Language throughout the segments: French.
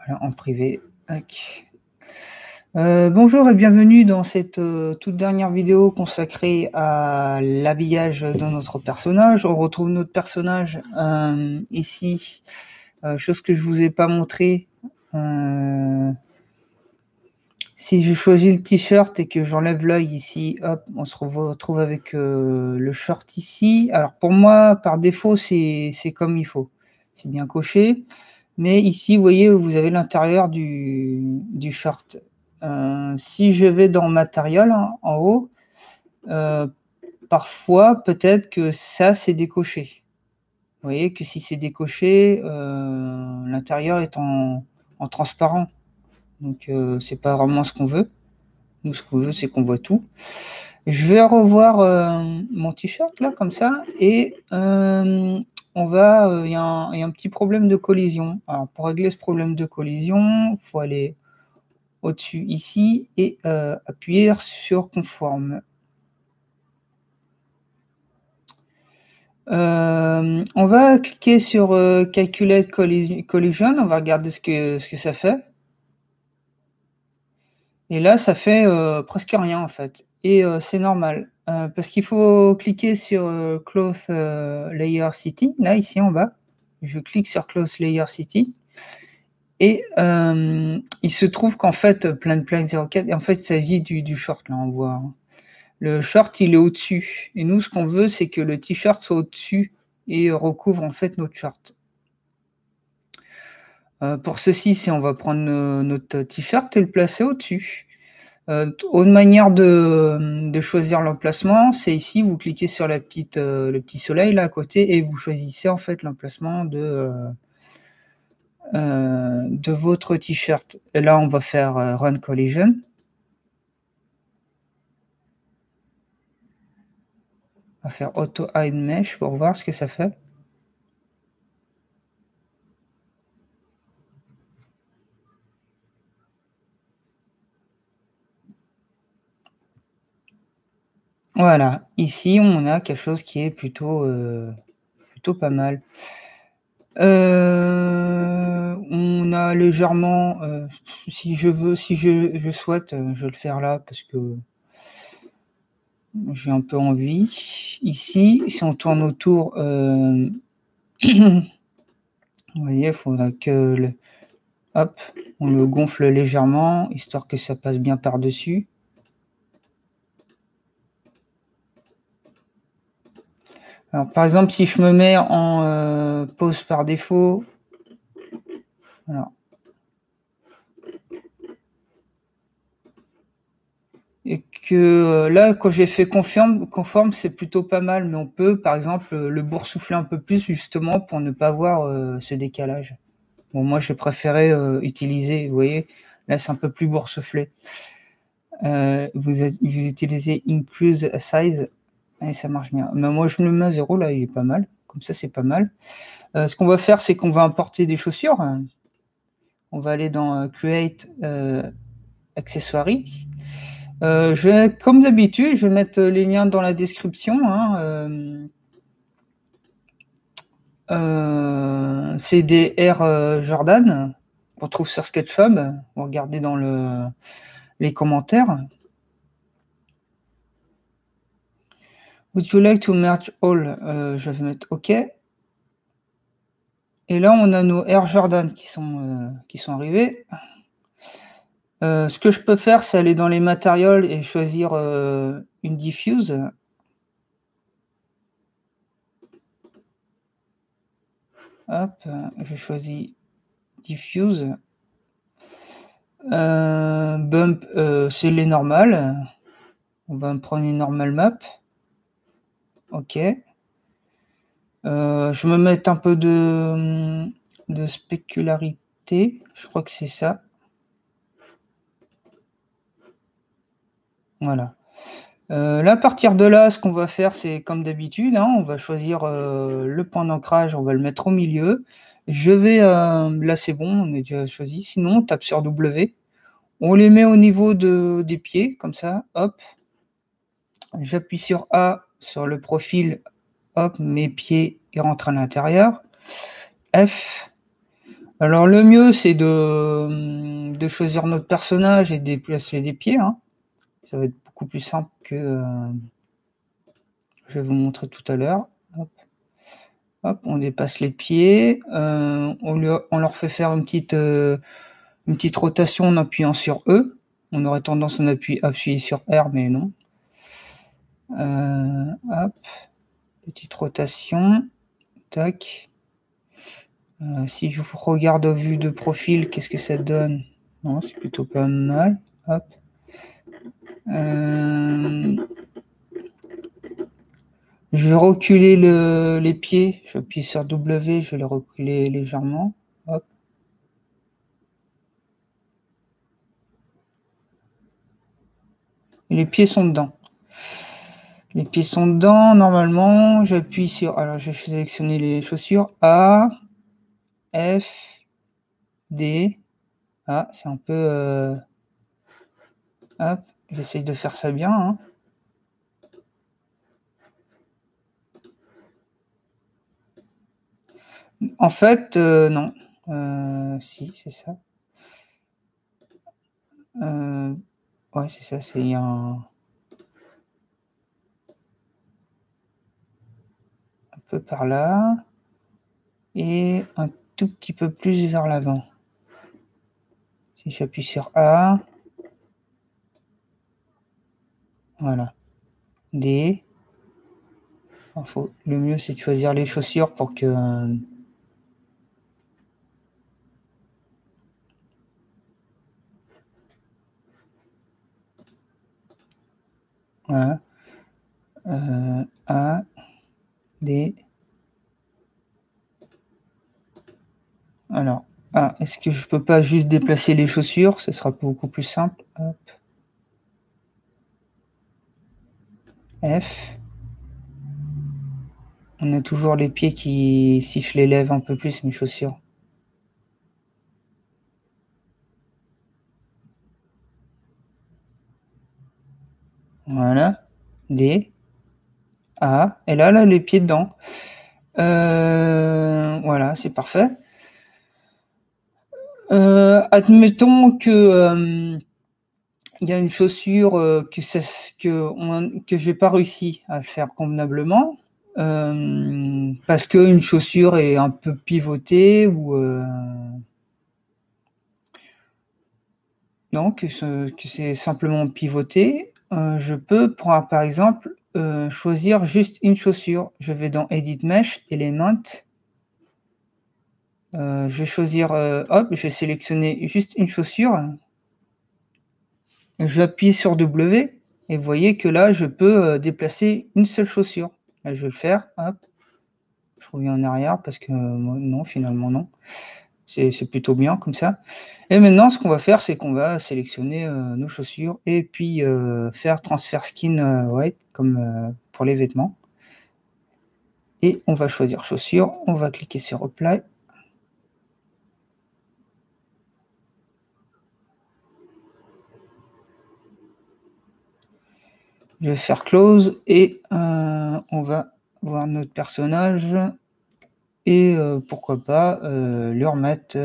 Voilà, en privé. Bonjour et bienvenue dans cette toute dernière vidéo consacrée à l'habillage de notre personnage. On retrouve notre personnage ici, chose que je vous ai pas montré. Si je choisis le t-shirt et que j'enlève l'œil ici, hop, on se retrouve avec le short ici. Alors pour moi, par défaut, c'est comme il faut. C'est bien coché. Mais ici, vous voyez, vous avez l'intérieur du short. Si je vais dans matériel en haut, parfois peut-être que ça c'est décoché. Vous voyez que si c'est décoché, l'intérieur est en transparent. Donc c'est pas vraiment ce qu'on veut. Nous, ce qu'on veut, c'est qu'on voit tout. Je vais revoir mon t-shirt là comme ça et on va, il y a un petit problème de collision. Alors pour régler ce problème de collision, il faut aller au-dessus ici et appuyer sur conforme. On va cliquer sur Calculate Collision, on va regarder ce que ça fait. Et là, ça fait presque rien en fait. Et c'est normal, parce qu'il faut cliquer sur Cloth Layer City, là, ici en bas. Je clique sur Cloth Layer City. Et il se trouve qu'en fait, Plan 04, et en fait, il s'agit du short, là, on voit. Hein. Le short, il est au-dessus. Et nous, ce qu'on veut, c'est que le t-shirt soit au-dessus et recouvre en fait notre short. Pour ceci, on va prendre notre t-shirt et le placer au-dessus. Autre manière de choisir l'emplacement, c'est ici, vous cliquez sur le petit soleil là à côté et vous choisissez en fait l'emplacement de votre t-shirt. Et là, on va faire Run Collision. On va faire Auto Hide Mesh pour voir ce que ça fait. Voilà, ici on a quelque chose qui est plutôt pas mal. On a légèrement, si je souhaite, je vais le faire là parce que j'ai un peu envie. Ici, si on tourne autour, vous voyez, il faudra que hop, on le gonfle légèrement, histoire que ça passe bien par-dessus. Alors, par exemple, si je me mets en pause par défaut, voilà. Et que là, quand j'ai fait conforme, c'est plutôt pas mal, mais on peut, par exemple, le boursoufler un peu plus, justement, pour ne pas voir ce décalage. Bon, moi, je préférais utiliser, vous voyez, là, c'est un peu plus boursouflé. Vous utilisez Increase Size, et ça marche bien. Mais moi, je me le mets à 0, là, il est pas mal. Comme ça, c'est pas mal. Ce qu'on va faire, c'est qu'on va importer des chaussures. On va aller dans Create Accessories. Je vais, comme d'habitude, je vais mettre les liens dans la description. Hein, c'est des Air Jordan qu'on trouve sur Sketchfab. Vous regardez dans les commentaires. Would you like to merge all? Je vais mettre OK. Et là, on a nos Air Jordan qui sont arrivés. Ce que je peux faire, c'est aller dans les matériaux et choisir une diffuse. Hop, je choisis diffuse. Bump, c'est les normales. On va me prendre une normal map. OK. Je vais me mettre un peu de spécularité. Je crois que c'est ça. Voilà. Là, à partir de là, ce qu'on va faire, c'est comme d'habitude, hein, on va choisir le point d'ancrage, on va le mettre au milieu. Je vais, là c'est bon, on est déjà choisi. Sinon, on tape sur W. On les met au niveau des pieds, comme ça, hop. J'appuie sur A sur le profil, hop, mes pieds ils rentrent à l'intérieur. F. Alors le mieux, c'est de choisir notre personnage et de déplacer les pieds, hein. Ça va être beaucoup plus simple que je vais vous montrer tout à l'heure. Hop. Hop, on dépasse les pieds, on leur fait faire une petite rotation en appuyant sur E. On aurait tendance à appuyer sur R, mais non. Hop, petite rotation, tac. Si je vous regarde au vue de profil, qu'est-ce que ça donne? Non, c'est plutôt pas mal. Hop. Je vais reculer les pieds. Je vais appuyer sur W, je vais les reculer légèrement. Hop. Et les pieds sont dedans. Les pieds sont dedans. Normalement, j'appuie sur... Alors, je vais sélectionner les chaussures. A, F, D. Ah, c'est un peu... Hop, j'essaye de faire ça bien, hein. En fait, non. Si, c'est ça. Ouais, c'est ça, c'est un peu par là. Et un tout petit peu plus vers l'avant. Si j'appuie sur A. Voilà. D. Le mieux, c'est de choisir les chaussures pour que... Voilà. A, D. Alors, est-ce que je peux pas juste déplacer les chaussures? Ce sera beaucoup plus simple. Hop. F. On a toujours les pieds qui... Si je les lève un peu plus, mes chaussures. Voilà. D. A. Et là, les pieds dedans. Voilà, c'est parfait. Admettons que il y a une chaussure que j'ai pas réussi à faire convenablement parce qu'une chaussure est un peu pivotée ou non, que c'est simplement pivoté. Je peux, par exemple, choisir juste une chaussure. Je vais dans Edit Mesh, Element. Je vais choisir, hop, je vais sélectionner juste une chaussure. Je vais appuyer sur W et vous voyez que là, je peux déplacer une seule chaussure. Là, je vais le faire, hop. Je reviens en arrière parce que non, finalement non. C'est plutôt bien comme ça. Et maintenant, ce qu'on va faire, c'est qu'on va sélectionner nos chaussures et puis faire transfert skin white comme pour les vêtements. Et on va choisir chaussures, on va cliquer sur Apply. Je vais faire Close et on va voir notre personnage et pourquoi pas lui remettre,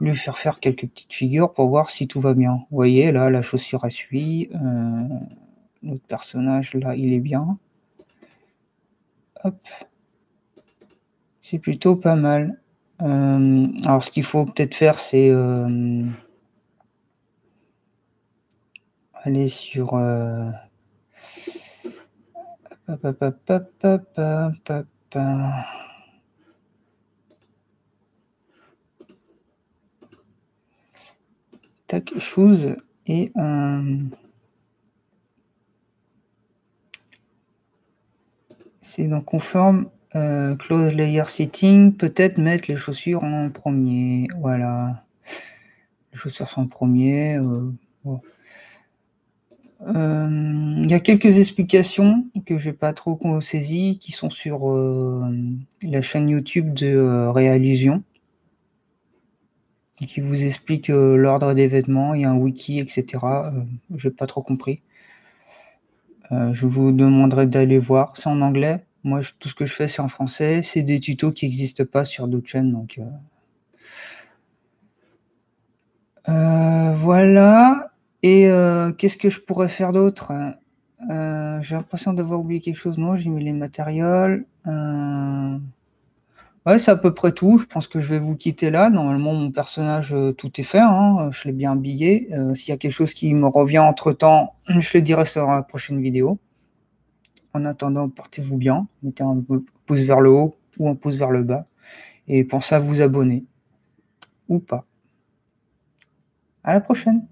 lui faire quelques petites figures pour voir si tout va bien. Vous voyez, là, la chaussure elle suit, notre personnage, là, il est bien. Hop. C'est plutôt pas mal. Alors, ce qu'il faut peut-être faire, c'est aller sur... tac, choose et c'est dans conforme close layer setting, peut-être mettre les chaussures en premier. Voilà, les chaussures sont en premier. Bon. Il y a quelques explications que j'ai pas trop saisies qui sont sur la chaîne YouTube de Réallusion et qui vous explique l'ordre des vêtements. Il y a un wiki, etc. J'ai pas trop compris. Je vous demanderai d'aller voir. C'est en anglais. Moi, tout ce que je fais, c'est en français. C'est des tutos qui n'existent pas sur d'autres chaînes, donc Voilà. Et qu'est-ce que je pourrais faire d'autre? J'ai l'impression d'avoir oublié quelque chose. Non, j'ai mis les matériels. Ouais, c'est à peu près tout. Je pense que je vais vous quitter là. Normalement, mon personnage, tout est fait, hein. Je l'ai bien habillé. S'il y a quelque chose qui me revient entre-temps, je le dirai sur la prochaine vidéo. En attendant, portez-vous bien. Mettez un pouce vers le haut ou un pouce vers le bas. Et pensez à vous abonner. Ou pas. À la prochaine.